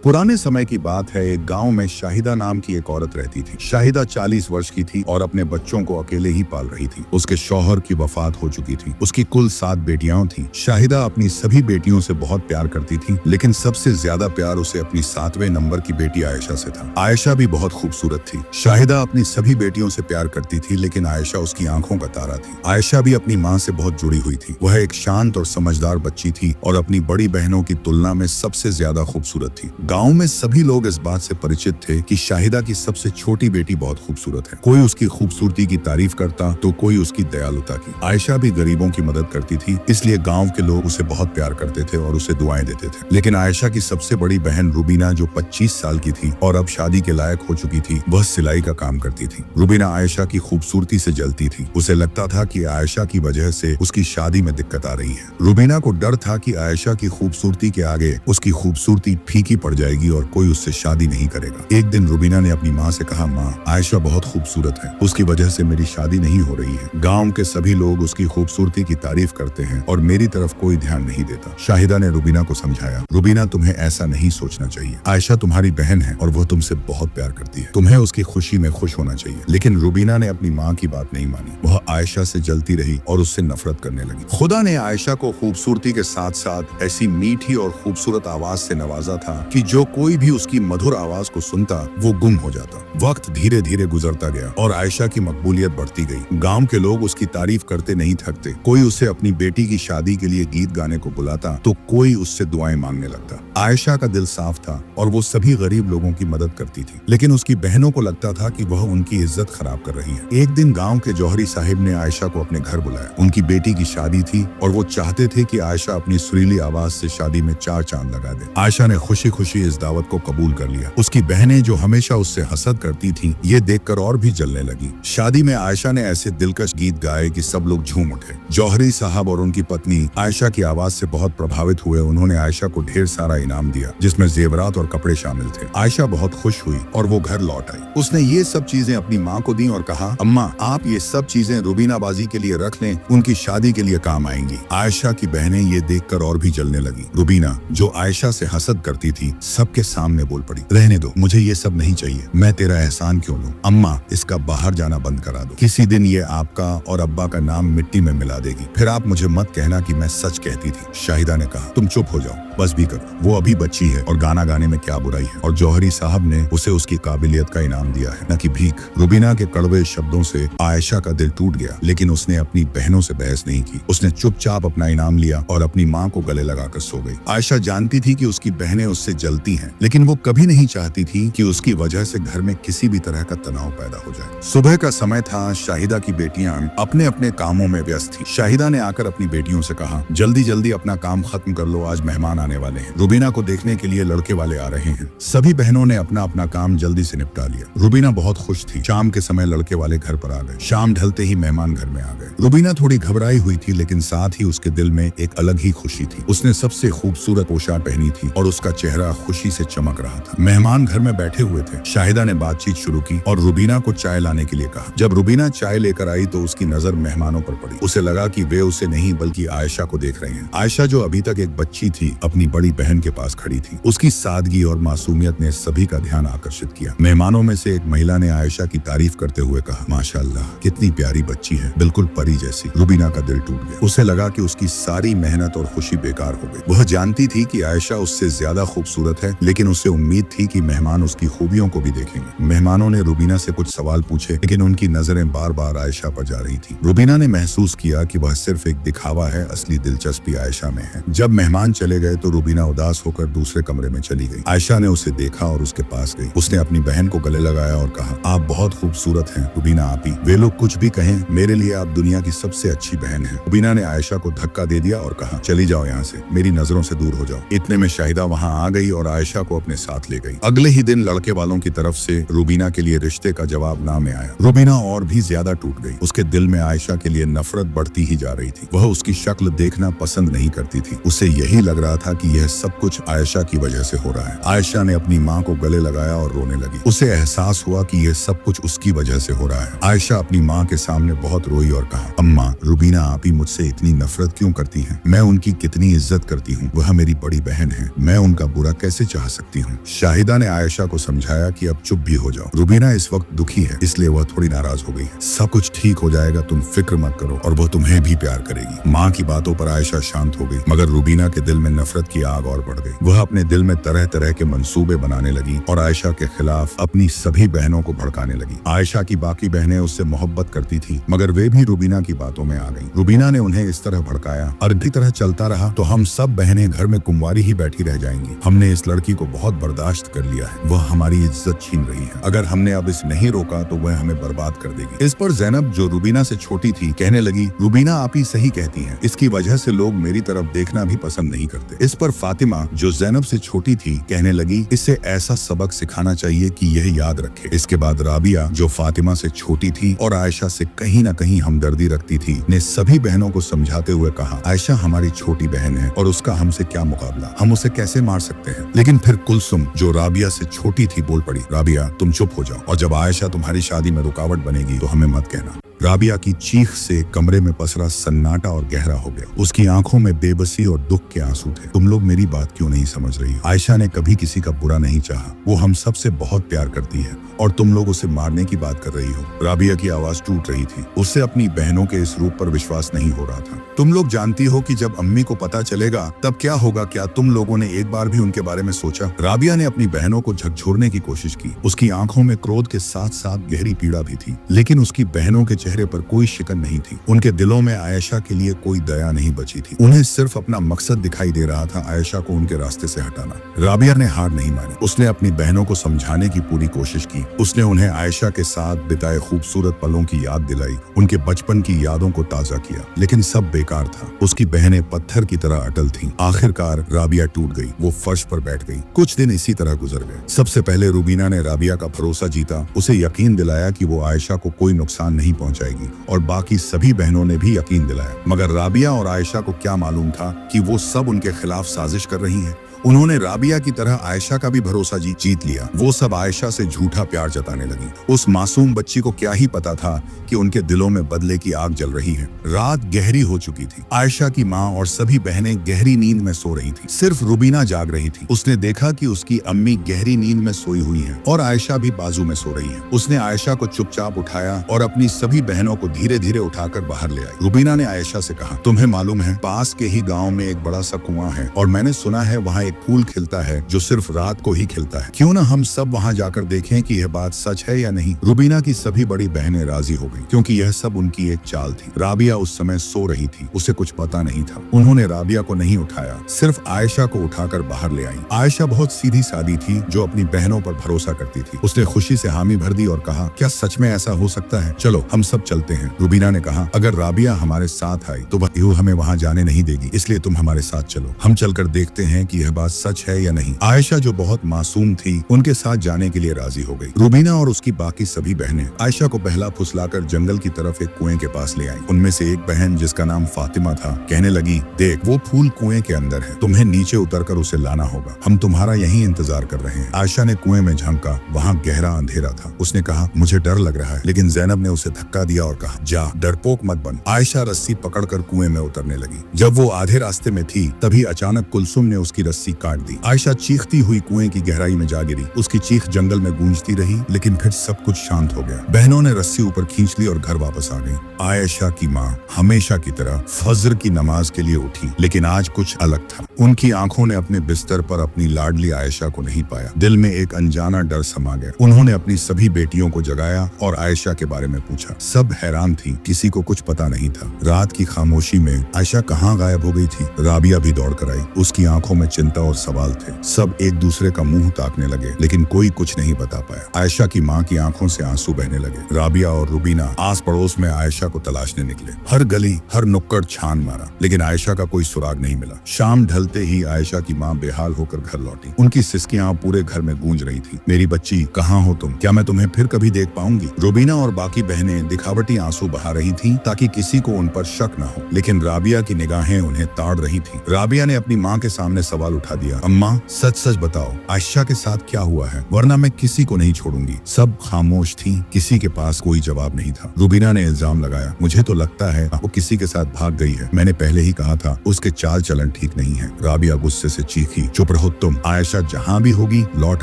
पुराने समय की बात है, एक गांव में शाहिदा नाम की एक औरत रहती थी। शाहिदा 40 वर्ष की थी और अपने बच्चों को अकेले ही पाल रही थी। उसके शौहर की वफात हो चुकी थी। उसकी कुल 7 बेटियां थीं। शाहिदा अपनी सभी बेटियों से बहुत प्यार करती थी, लेकिन सबसे ज्यादा प्यार उसे अपनी 7वें नंबर की बेटी आयशा से था। आयशा भी बहुत खूबसूरत थी। शाहिदा अपनी सभी बेटियों से प्यार करती थी, लेकिन आयशा उसकी आंखों का तारा थी। आयशा भी अपनी माँ से बहुत जुड़ी हुई थी। वह एक शांत और समझदार बच्ची थी और अपनी बड़ी बहनों की तुलना में सबसे ज्यादा खूबसूरत थी। गांव में सभी लोग इस बात से परिचित थे कि शाहिदा की सबसे छोटी बेटी बहुत खूबसूरत है। कोई उसकी खूबसूरती की तारीफ करता तो कोई उसकी दयालुता की। आयशा भी गरीबों की मदद करती थी, इसलिए गांव के लोग उसे बहुत प्यार करते थे और उसे दुआएं देते थे। लेकिन आयशा की सबसे बड़ी बहन रुबीना, जो 25 साल की थी और अब शादी के लायक हो चुकी थी, वह सिलाई का काम करती थी। रुबीना आयशा की खूबसूरती से जलती थी। उसे लगता था कि आयशा की वजह से उसकी शादी में दिक्कत आ रही है। रुबीना को डर था कि आयशा की खूबसूरती के आगे उसकी खूबसूरती फीकी पड़ जाएगी और कोई उससे शादी नहीं करेगा। एक दिन रुबीना ने अपनी माँ से कहा, माँ, आयशा बहुत खूबसूरत है, उसकी वजह से मेरी शादी नहीं हो रही है। गांव के सभी लोग उसकी खूबसूरती की तारीफ करते हैं और मेरी तरफ कोई ध्यान नहीं देता। शाहिदा ने रुबीना को समझाया, रुबीना, तुम्हें ऐसा नहीं सोचना चाहिए। आयशा तुम्हारी बहन है और वह तुमसे बहुत प्यार करती है। तुम्हें उसकी खुशी में खुश होना चाहिए। लेकिन रुबीना ने अपनी माँ की बात नहीं मानी। वह आयशा से जलती रही और उससे नफरत करने लगी। खुदा ने आयशा को खूबसूरती के साथ साथ ऐसी मीठी और खूबसूरत आवाज से नवाजा था कि जो कोई भी उसकी मधुर आवाज को सुनता वो गुम हो जाता। वक्त धीरे धीरे गुजरता गया और आयशा की मकबूलियत बढ़ती गई। गांव के लोग उसकी तारीफ करते नहीं थकते। कोई उसे अपनी बेटी की शादी के लिए गीत गाने को बुलाता तो कोई उससे दुआएं मांगने लगता। आयशा का दिल साफ था और वो सभी गरीब लोगों की मदद करती थी, लेकिन उसकी बहनों को लगता था कि वह उनकी इज्जत खराब कर रही है। एक दिन गांव के जौहरी साहिब ने आयशा को अपने घर बुलाया। उनकी बेटी की शादी थी और वो चाहते थे कि आयशा अपनी सुरीली आवाज से शादी में 4 चांद लगा दे। आयशा ने खुशी खुशी इस दावत को कबूल कर लिया। उसकी बहनें, जो हमेशा उससे हसद करती थीं, ये देखकर और भी जलने लगी। शादी में आयशा ने ऐसे दिलकश गीत गाए कि सब लोग झूम उठे। जौहरी साहब और उनकी पत्नी आयशा की आवाज से बहुत प्रभावित हुए। उन्होंने आयशा को ढेर सारा इनाम दिया, जिसमें जेवरात और कपड़े शामिल थे। आयशा बहुत खुश हुई और वो घर लौट आई। उसने ये सब चीजें अपनी माँ को दी और कहा, अम्मा, आप ये सब चीजें रुबीना बाजी के लिए रख लें, उनकी शादी के लिए काम आएंगी। आयशा की बहनें ये देखकर और भी जलने लगी। रुबीना, जो आयशा से हसद करती थी, सबके सामने बोल पड़ी, रहने दो, मुझे ये सब नहीं चाहिए। मैं तेरा एहसान क्यों लूं? अम्मा, इसका बाहर जाना बंद करा दो। किसी दिन ये आपका और अब्बा का नाम मिट्टी में मिला देगी। फिर आप मुझे मत कहना कि मैं सच कहती थी। शाहिदा ने कहा, तुम चुप हो जाओ, बस भी करो। वो अभी बच्ची है और गाना गाने में क्या बुराई है। और जौहरी साहब ने उसे उसकी काबिलियत का इनाम दिया है, न कि भीख। रुबीना के कड़वे शब्दों से आयशा का दिल टूट गया, लेकिन उसने अपनी बहनों से बहस नहीं की। उसने चुपचाप अपना इनाम लिया और अपनी माँ को गले लगाकर सो गई। आयशा जानती थी कि उसकी बहनें उससे जलती हैं, लेकिन वो कभी नहीं चाहती थी कि उसकी वजह से घर में किसी भी तरह का तनाव पैदा हो जाए। सुबह का समय था। शाहिदा की बेटियां अपने अपने कामों में व्यस्त थी। शाहिदा ने आकर अपनी बेटियों से कहा, जल्दी जल्दी अपना काम खत्म कर लो, आज मेहमान आने वाले हैं। रुबीना को देखने के लिए लड़के वाले आ रहे हैं। सभी बहनों ने अपना अपना काम जल्दी से निपटा लिया। रुबीना बहुत खुश थी। शाम के समय लड़के वाले घर पर आ गए। शाम ढलते ही मेहमान घर में आ गए। रुबीना थोड़ी घबराई हुई थी, लेकिन साथ ही उसके दिल में एक अलग ही खुशी थी। उसने सबसे खूबसूरत पोशाक पहनी थी और उसका चेहरा खुशी से चमक रहा था। मेहमान घर में बैठे हुए थे। शाहिदा ने बातचीत शुरू की और रुबीना को चाय लाने के लिए कहा। जब रुबीना चाय लेकर आई तो उसकी नजर मेहमानों पर पड़ी। उसे लगा कि वे उसे नहीं बल्कि आयशा को देख रहे हैं। आयशा, जो अभी तक एक बच्ची थी, अपनी बड़ी बहन के पास खड़ी थी। उसकी सादगी और मासूमियत ने सभी का ध्यान आकर्षित किया। मेहमानों में से एक महिला ने आयशा की तारीफ करते हुए कहा, माशाअल्लाह, कितनी प्यारी बच्ची है, बिल्कुल परी जैसी। रुबीना का दिल टूट गया। उसे लगा कि उसकी सारी मेहनत और खुशी बेकार हो गई। वह जानती थी कि आयशा उससे ज्यादा खूबसूरत है, लेकिन उसे उम्मीद थी कि मेहमान उसकी खूबियों को भी देखेंगे। मेहमानों ने रुबीना से कुछ सवाल पूछे, लेकिन उनकी नजरें बार बार आयशा पर जा रही थी। रुबीना ने महसूस किया कि वह सिर्फ एक दिखावा है, असली दिलचस्पी आयशा में है। जब मेहमान चले गए तो रुबीना उदास होकर दूसरे कमरे में चली गई। आयशा ने उसे देखा और उसके पास गई। उसने अपनी बहन को गले लगाया और कहा, आप बहुत खूबसूरत हैं रुबीना आपी। वे लोग कुछ भी कहें, मेरे लिए आप दुनिया की सबसे अच्छी बहन हैं। रुबीना ने आयशा को धक्का दे दिया और कहा, चली जाओ यहाँ से, मेरी नजरों से दूर हो जाओ। इतने में शाहिदा वहाँ आ गई और आयशा को अपने साथ ले गई। अगले ही दिन लड़के वालों की तरफ से रुबीना के लिए रिश्ते का जवाब नामे आया। रुबीना और भी ज्यादा टूट गई। उसके दिल में आयशा के लिए नफरत बढ़ती ही जा रही थी। वह उसकी शक्ल देखना पसंद नहीं करती थी। उसे यही लग रहा था कि यह सब कुछ आयशा की वजह से हो रहा है। आयशा ने अपनी माँ को गले लगाया और रोने लगी। उसे एहसास हुआ कि यह सब कुछ उसकी वजह से हो रहा है। आयशा अपनी माँ के सामने बहुत रोई और कहा, अम्मा, रुबीना आपी मुझसे इतनी नफरत क्यों करती हैं? मैं उनकी कितनी इज्जत करती हूँ। वह मेरी बड़ी बहन है। मैं उनका बुरा कैसे कैसे चाह सकती हूँ। शाहिदा ने आयशा को समझाया कि अब चुप भी हो जाओ। रुबीना इस वक्त दुखी है, इसलिए वह थोड़ी नाराज हो गई है। सब कुछ ठीक हो जाएगा, तुम फिक्र मत करो, और वो तुम्हें भी प्यार करेगी। माँ की बातों पर आयशा शांत हो गई, मगर रुबीना के दिल में नफरत की आग और बढ़ गई। वह अपने दिल में तरह तरह के मंसूबे बनाने लगी और आयशा के खिलाफ अपनी सभी बहनों को भड़काने लगी। आयशा की बाकी बहनें उससे मोहब्बत करती थी, मगर वे भी रुबीना की बातों में आ गईं। रुबीना ने उन्हें इस तरह भड़काया, अगर इसी तरह चलता रहा तो हम सब बहनें घर में कुंवारी ही बैठी रह जाएंगी। हमने इस लड़की को बहुत बर्दाश्त कर लिया है, वह हमारी इज्जत छीन रही है। अगर हमने अब इसे नहीं रोका तो वह हमें बर्बाद कर देगी। इस पर ज़ैनब, जो रुबीना से छोटी थी, कहने लगी, रुबीना आप ही सही कहती हैं, इसकी वजह से लोग मेरी तरफ देखना भी पसंद नहीं करते। इस पर फातिमा, जो ज़ैनब से छोटी थी, कहने लगी, इसे ऐसा सबक सिखाना चाहिए कि यह याद रखे। इसके बाद राबिया, जो फातिमा से छोटी थी और आयशा से कहीं न कहीं हमदर्दी रखती थी, ने सभी बहनों को समझाते हुए कहा, आयशा हमारी छोटी बहन है और उसका हमसे क्या मुकाबला, हम उसे कैसे मार सकते हैं। लेकिन फिर कुलसुम, जो राबिया से छोटी थी, बोल पड़ी, राबिया तुम चुप हो जाओ, और जब आयशा तुम्हारी शादी में रुकावट बनेगी तो हमें मत कहना। राबिया की चीख से कमरे में पसरा सन्नाटा और गहरा हो गया। उसकी आंखों में बेबसी और दुख के आंसू थे। तुम लोग मेरी बात क्यों नहीं समझ रही हो? आयशा ने कभी किसी का बुरा नहीं चाहा, वो हम सब से बहुत प्यार करती है, और तुम लोग उसे मारने की बात कर रही हो। राबिया की आवाज टूट रही थी, उससे अपनी बहनों के इस रूप पर विश्वास नहीं हो रहा था। तुम लोग जानती हो कि जब अम्मी को पता चलेगा तब क्या होगा, क्या तुम लोगों ने एक बार भी उनके बारे में सोचा? राबिया ने अपनी बहनों को झकझोरने की कोशिश की। उसकी आंखों में क्रोध के साथ साथ गहरी पीड़ा भी थी, लेकिन उसकी बहनों के चेहरे पर कोई शिकन नहीं थी। उनके दिलों में आयशा के लिए कोई दया नहीं बची थी। उन्हें सिर्फ अपना मकसद दिखाई दे रहा था, आयशा को उनके रास्ते से हटाना। राबिया ने हार नहीं मानी। उसने अपनी बहनों को समझाने की पूरी कोशिश की। उसने उन्हें आयशा के साथ बिताए खूबसूरत पलों की याद दिलाई, उनके बचपन की यादों को ताजा किया, लेकिन सब बेकार था। उसकी बहनें पत्थर की तरह अटल थीं। आखिरकार राबिया टूट गई, वो फर्श पर बैठ गई। कुछ दिन इसी तरह गुजर गए। सबसे पहले रुबीना ने राबिया का भरोसा जीता, उसे यकीन दिलाया कि वो आयशा को कोई नुकसान नहीं पहुंचाएगी, और बाकी सभी बहनों ने भी यकीन दिलाया। मगर राबिया और आयशा को क्या मालूम था कि वो सब उनके खिलाफ साजिश कर रही हैं। उन्होंने राबिया की तरह आयशा का भी भरोसा जीत लिया। वो सब आयशा से झूठा प्यार जताने लगी। उस मासूम बच्ची को क्या ही पता था कि उनके दिलों में बदले की आग जल रही है। रात गहरी हो चुकी थी। आयशा की माँ और सभी बहनें गहरी नींद में सो रही थी। सिर्फ रुबीना जाग रही थी। उसने देखा कि उसकी अम्मी गहरी नींद में सोई हुई है और आयशा भी बाजू में सो रही है। उसने आयशा को चुपचाप उठाया और अपनी सभी बहनों को धीरे धीरे उठाकर बाहर ले आई। रुबीना ने आयशा से कहा, तुम्हें मालूम है, पास के ही गाँव में एक बड़ा सा कुआं है, और मैंने सुना है वहाँ फूल खिलता है जो सिर्फ रात को ही खिलता है। क्यों ना हम सब वहां जाकर देखें कि यह बात सच है या नहीं। रुबीना की सभी बड़ी बहनें राजी हो गईं, क्योंकि यह सब उनकी एक चाल थी। राबिया उस समय सो रही थी, उसे कुछ पता नहीं था। उन्होंने राबिया को नहीं उठाया, सिर्फ आयशा को उठाकर बाहर ले आई। आयशा बहुत सीधी सादी थी, जो अपनी बहनों पर भरोसा करती थी। उसने खुशी से हामी भर दी और कहा, क्या सच में ऐसा हो सकता है? चलो हम सब चलते हैं। रुबीना ने कहा, अगर राबिया हमारे साथ आई तो वह हमें वहां जाने नहीं देगी, इसलिए तुम हमारे साथ चलो। हम चलकर देखते हैं कि यह बात सच है या नहीं। आयशा, जो बहुत मासूम थी, उनके साथ जाने के लिए राजी हो गई। रुबीना और उसकी बाकी सभी बहनें आयशा को बहला फुसलाकर जंगल की तरफ एक कुएं के पास ले आई। उनमें से एक बहन, जिसका नाम फातिमा था, कहने लगी, देख वो फूल कुएं के अंदर है, तुम्हें नीचे उतरकर उसे लाना होगा। हम तुम्हारा यहीं इंतजार कर रहे हैं। आयशा ने कुएं में झांका, वहाँ गहरा अंधेरा था। उसने कहा, मुझे डर लग रहा है, लेकिन ज़ैनब ने उसे धक्का दिया और कहा, जा, डरपोक मत बन। आयशा रस्सी पकड़कर कुएं में उतरने लगी। जब वो आधे रास्ते में थी, तभी अचानक कुलसुम ने उसकी रस्सी काट दी। आयशा चीखती हुई कुएं की गहराई में जा गिरी। उसकी चीख जंगल में गूंजती रही, लेकिन फिर सब कुछ शांत हो गया। बहनों ने रस्सी ऊपर खींच ली और घर वापस आ गई। आयशा की माँ हमेशा की तरह फजर की नमाज के लिए उठी, लेकिन आज कुछ अलग था। उनकी आंखों ने अपने बिस्तर पर अपनी लाडली आयशा को नहीं पाया। दिल में एक अनजाना डर समा गया। उन्होंने अपनी सभी बेटियों को जगाया और आयशा के बारे में पूछा। सब हैरान थी, किसी को कुछ पता नहीं था। रात की खामोशी में आयशा कहाँ गायब हो गई थी? राबिया भी दौड़ कर आई। उसकी आंखों में चिंता और सवाल थे। सब एक दूसरे का मुंह ताकने लगे, लेकिन कोई कुछ नहीं बता पाया। आयशा की माँ की आंखों से आंसू बहने लगे। राबिया और रुबीना आस पड़ोस में आयशा को तलाशने निकले। हर गली, हर नुक्कड़ छान मारा, लेकिन आयशा का कोई सुराग नहीं मिला। शाम ढलते ही आयशा की माँ बेहाल होकर घर लौटी। उनकी सिसकियां पूरे घर में गूंज रही थी। मेरी बच्ची, कहाँ हो तुम? क्या मैं तुम्हें फिर कभी देख पाऊंगी? रुबीना और बाकी बहनें दिखावटी आंसू बहा रही थीं, ताकि किसी को उन पर शक न हो, लेकिन राबिया की निगाहें उन्हें ताड़ रही थीं। राबिया ने अपनी माँ के सामने सवाल उठा दिया। अम्मा सच सच बताओ आयशा के साथ क्या हुआ है, वरना मैं किसी को नहीं छोड़ूंगी। सब खामोश थी, किसी के पास कोई जवाब नहीं था। रुबीना ने इल्जाम लगाया, मुझे तो लगता है वो किसी के साथ भाग गई है। मैंने पहले ही कहा था उसके चाल चलन ठीक नहीं है। राबिया गुस्से से चीखी, चुप रहो तुम, आयशा जहाँ भी होगी लौट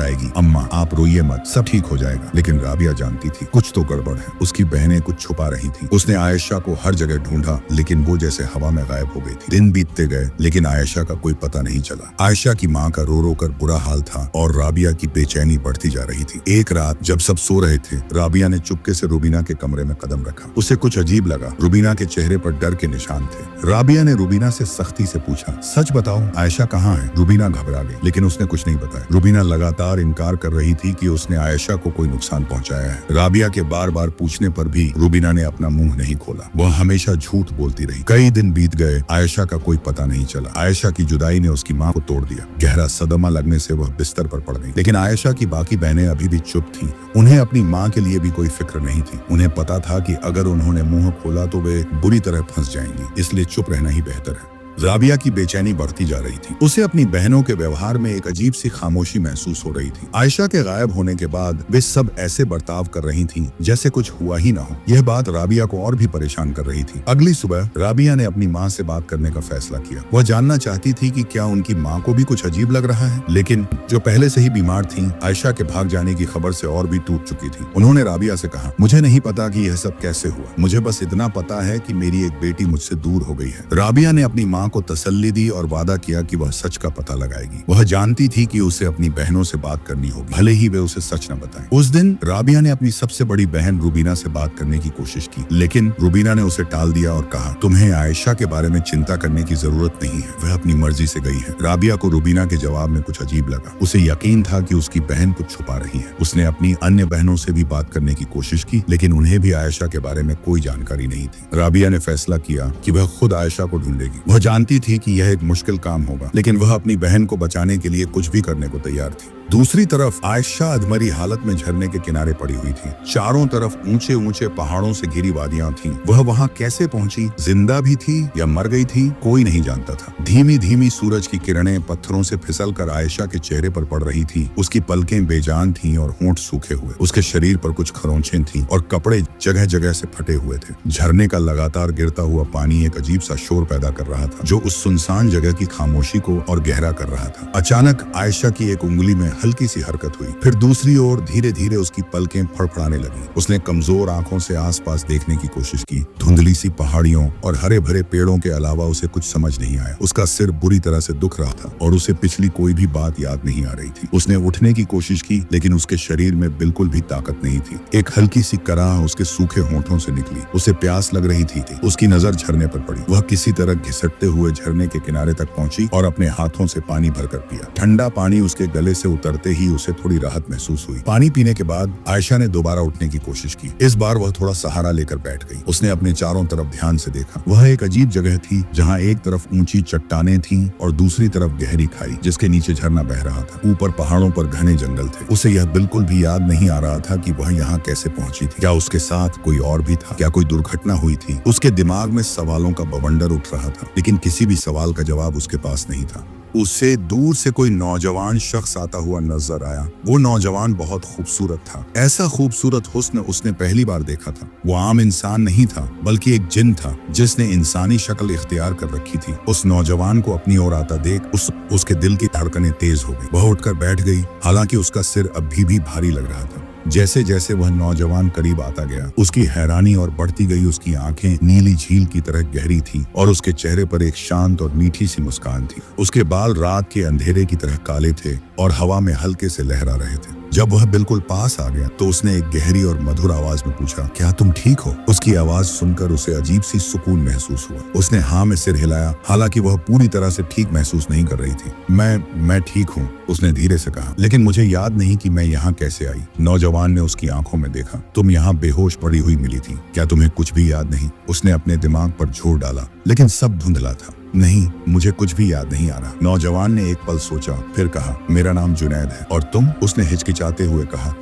आएगी। अम्मा आप रोइए मत, सब ठीक हो जाएगा। लेकिन राबिया जानती थी कुछ तो गड़बड़ है। उसकी बहनें कुछ छुपा रही थी। उसने आयशा को हर जगह ढूंढा, लेकिन वो जैसे हवा में गायब हो गई थी। दिन बीतते गए, लेकिन आयशा का कोई पता नहीं चला। आयशा की माँ का रो रो कर बुरा हाल था और राबिया की बेचैनी बढ़ती जा रही थी। एक रात जब सब सो रहे थे, राबिया ने चुपके से रुबीना के कमरे में कदम रखा। उसे कुछ अजीब लगा। रुबीना के चेहरे पर डर के निशान थे। राबिया ने रुबीना से सख्ती से पूछा, सच बताओ आयशा कहाँ है? रुबीना घबरा गई, लेकिन उसने कुछ नहीं बताया। रुबीना लगातार इनकार कर रही थी कि उसने आयशा को कोई नुकसान पहुंचाया है। राबिया के बार बार पूछने पर भी रुबीना ने अपना मुंह नहीं खोला। वह हमेशा झूठ बोलती रही। कई दिन बीत गए, आयशा का कोई पता नहीं चला। आयशा की जुदाई ने उसकी माँ को तोड़ दिया। गहरा सदमा लगने से वह बिस्तर पर पड़ गई। लेकिन आयशा की बाकी बहनें अभी भी चुप थीं। उन्हें अपनी माँ के लिए भी कोई फिक्र नहीं थी। उन्हें पता था कि अगर उन्होंने मुंह खोला तो वे बुरी तरह फंस जाएंगी, इसलिए चुप रहना ही बेहतर है। राबिया की बेचैनी बढ़ती जा रही थी। उसे अपनी बहनों के व्यवहार में एक अजीब सी खामोशी महसूस हो रही थी। आयशा के गायब होने के बाद वे सब ऐसे बर्ताव कर रही थीं जैसे कुछ हुआ ही ना हो। यह बात राबिया को और भी परेशान कर रही थी। अगली सुबह राबिया ने अपनी माँ से बात करने का फैसला किया। वह जानना चाहती थी कि क्या उनकी माँ को भी कुछ अजीब लग रहा है। लेकिन जो पहले से ही बीमार थी, आयशा के भाग जाने की खबर से और भी टूट चुकी थी। उन्होंने राबिया से कहा, मुझे नहीं पता कि यह सब कैसे हुआ, मुझे बस इतना पता है कि मेरी एक बेटी मुझसे दूर हो गई है। राबिया ने अपनी माँ को तसल्ली दी और वादा किया कि वह सच का पता लगाएगी। वह जानती थी कि उसे अपनी बहनों से बात करनी होगी, भले ही वे उसे सच न बताएं। उस दिन राबिया ने अपनी सबसे बड़ी बहन रुबीना से बात करने की कोशिश की, लेकिन रुबीना ने उसे टाल दिया और कहा, तुम्हें आयशा के बारे में चिंता करने की जरूरत नहीं है, वह अपनी मर्जी से गई है। राबिया को रुबीना के जवाब में कुछ अजीब लगा। उसे यकीन था कि उसकी बहन कुछ छुपा रही है। उसने अपनी अन्य बहनों से भी बात करने की कोशिश की, लेकिन उन्हें भी आयशा के बारे में कोई जानकारी नहीं थी। राबिया ने फैसला किया कि वह खुद आयशा को ढूंढेगी। वह जानती थी कि यह एक मुश्किल काम होगा, लेकिन वह अपनी बहन को बचाने के लिए कुछ भी करने को तैयार थी। दूसरी तरफ आयशा अधमरी हालत में झरने के किनारे पड़ी हुई थी। चारों तरफ ऊंचे ऊंचे पहाड़ों से घिरी वादियां थीं। वह वहां कैसे पहुंची, जिंदा भी थी या मर गई थी, कोई नहीं जानता था। धीमी धीमी सूरज की किरणें पत्थरों से फिसलकर आयशा के चेहरे पर पड़ रही थी। उसकी पलकें बेजान थीं और होंठ सूखे हुए। उसके शरीर पर कुछ खरोंचें थीं और कपड़े जगह जगह से फटे हुए थे। झरने का लगातार गिरता हुआ पानी एक अजीब सा शोर पैदा कर रहा था, जो उस सुनसान जगह की खामोशी को और गहरा कर रहा था। अचानक आयशा की एक उंगली में हल्की सी हरकत हुई। फिर दूसरी ओर धीरे धीरे उसकी पलकें फड़फड़ाने लगी। उसने कमजोर आंखों से आसपास देखने की कोशिश की। धुंधली सी पहाड़ियों और हरे भरे पेड़ों के अलावा उसे कुछ समझ नहीं आया। उसका सिर बुरी तरह से दुख रहा था और उसे पिछली कोई भी बात याद नहीं आ रही थी। उसने उठने की कोशिश की, लेकिन उसके शरीर में बिल्कुल भी ताकत नहीं थी। एक हल्की सी कराह उसके सूखे होंठों से निकली। उसे प्यास लग रही थी। उसकी नजर झरने पर पड़ी। वह किसी तरह घिसटते हुए झरने के किनारे तक पहुंची और अपने हाथों से पानी भरकर पिया। ठंडा पानी उसके गले से उतरते ही उसे थोड़ी राहत महसूस हुई। पानी पीने के बाद आयशा ने दोबारा उठने की कोशिश की। इस बार वह थोड़ा सहारा लेकर बैठ गई। उसने अपने चारों तरफ ध्यान से देखा। वह एक अजीब जगह थी, जहाँ एक तरफ ऊंची चट्टानें थीं और दूसरी तरफ गहरी खाई, जिसके नीचे झरना बह रहा था। ऊपर पहाड़ों पर घने जंगल थे। उसे यह बिल्कुल भी याद नहीं आ रहा था कि वह यहाँ कैसे पहुंची थी। क्या उसके साथ कोई और भी था? क्या कोई दुर्घटना हुई थी? उसके दिमाग में सवालों का बवंडर उठ रहा था, लेकिन किसी भी सवाल का जवाब उसके पास नहीं था। उसे दूर से कोई नौजवान शख्स आता हुआ नजर आया। वो नौजवान बहुत खूबसूरत था। ऐसा खूबसूरत हुस्न उसने पहली बार देखा था। वो आम इंसान नहीं था, बल्कि एक जिन था जिसने इंसानी शक्ल इख्तियार कर रखी थी। उस नौजवान को अपनी ओर आता देख उसके दिल की धड़कनें तेज हो गई। वह उठकर बैठ गई, हालांकि उसका सिर अभी भी भारी लग रहा था। जैसे जैसे वह नौजवान करीब आता गया, उसकी हैरानी और बढ़ती गई। उसकी आंखें नीली झील की तरह गहरी थी और उसके चेहरे पर एक शांत और मीठी सी मुस्कान थी। उसके बाल रात के अंधेरे की तरह काले थे और हवा में हल्के से लहरा रहे थे। जब वह बिल्कुल पास आ गया तो उसने एक गहरी और मधुर आवाज में पूछा, क्या तुम ठीक हो? उसकी आवाज सुनकर उसे अजीब सी सुकून महसूस हुआ। उसने हाँ में सिर हिलाया, हालांकि वह पूरी तरह से ठीक महसूस नहीं कर रही थी। मैं ठीक हूँ, उसने धीरे से कहा, लेकिन मुझे याद नहीं कि मैं यहाँ कैसे आई। नौजवान ने उसकी आंखों में देखा। तुम यहाँ बेहोश पड़ी हुई मिली थी, क्या तुम्हें कुछ भी याद नहीं? उसने अपने दिमाग पर जोर डाला, लेकिन सब धुंधला था। नहीं, मुझे कुछ भी याद नहीं आ रहा। नौजवान ने एक पल सोचा, फिर कहा, मेरा नाम जुनैद है। और तुम? उसने हिचकिचाते हुए कहा,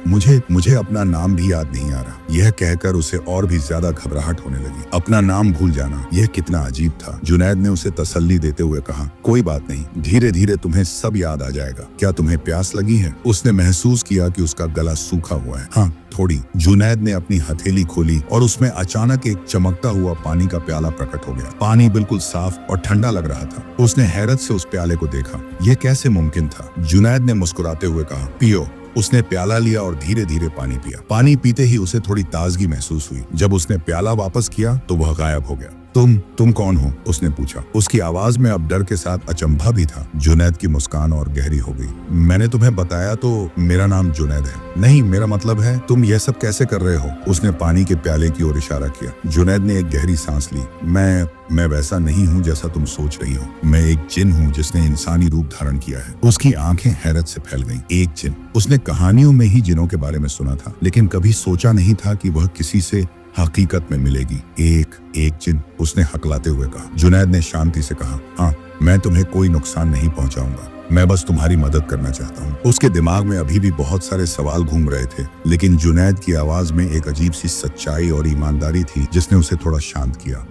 मुझे अपना नाम भी याद नहीं आ रहा। यह कहकर उसे और भी ज्यादा घबराहट होने लगी। अपना नाम भूल जाना, यह कितना अजीब था। जुनैद ने उसे तसल्ली देते हुए कहा, कोई बात नहीं, धीरे धीरे तुम्हें सब याद आ जाएगा। क्या तुम्हें प्यास लगी है? उसने महसूस किया कि उसका गला सूखा हुआ है। हाँ, थोड़ी। जुनैद ने अपनी हथेली खोली और उसमें अचानक एक चमकता हुआ पानी का प्याला प्रकट हो गया। पानी बिल्कुल साफ और ठंडा लग रहा था। उसने हैरत से उस प्याले को देखा। यह कैसे मुमकिन था? जुनैद ने मुस्कुराते हुए कहा, पियो। उसने प्याला लिया और धीरे धीरे पानी पिया। पानी पीते ही उसे थोड़ी ताजगी महसूस हुई। जब उसने प्याला वापस किया तो वह गायब हो गया। तुम कौन हो? उसने पूछा। उसकी आवाज में अब डर के साथ अचंभा भी था। जुनैद की मुस्कान और गहरी हो गई। मैंने तुम्हें बताया तो मेरा नाम जुनैद है। नहीं, मेरा मतलब है तुम यह सब कैसे कर रहे हो? उसने पानी के प्याले की ओर इशारा किया। जुनैद ने एक गहरी सांस ली। मैं वैसा नहीं हूँ जैसा तुम सोच रही हो। मैं एक जिन हूँ जिसने इंसानी रूप धारण किया है। उसकी आंखें हैरत से फैल गईं। एक जिन? उसने कहानियों में ही जिनों के बारे में सुना था, लेकिन कभी सोचा नहीं था कि वह किसी से हकीकत में मिलेगी। एक जिन? उसने हकलाते हुए कहा। जुनैद ने शांति से कहा, हाँ, मैं तुम्हें कोई नुकसान नहीं पहुंचाऊंगा। मैं बस तुम्हारी मदद करना चाहता हूँ। उसके दिमाग में अभी भी बहुत सारे सवाल घूम रहे थे, लेकिन जुनैद की आवाज में एक अजीब सी सच्चाई और ईमानदारी थी जिसने उसे थोड़ा शांत किया।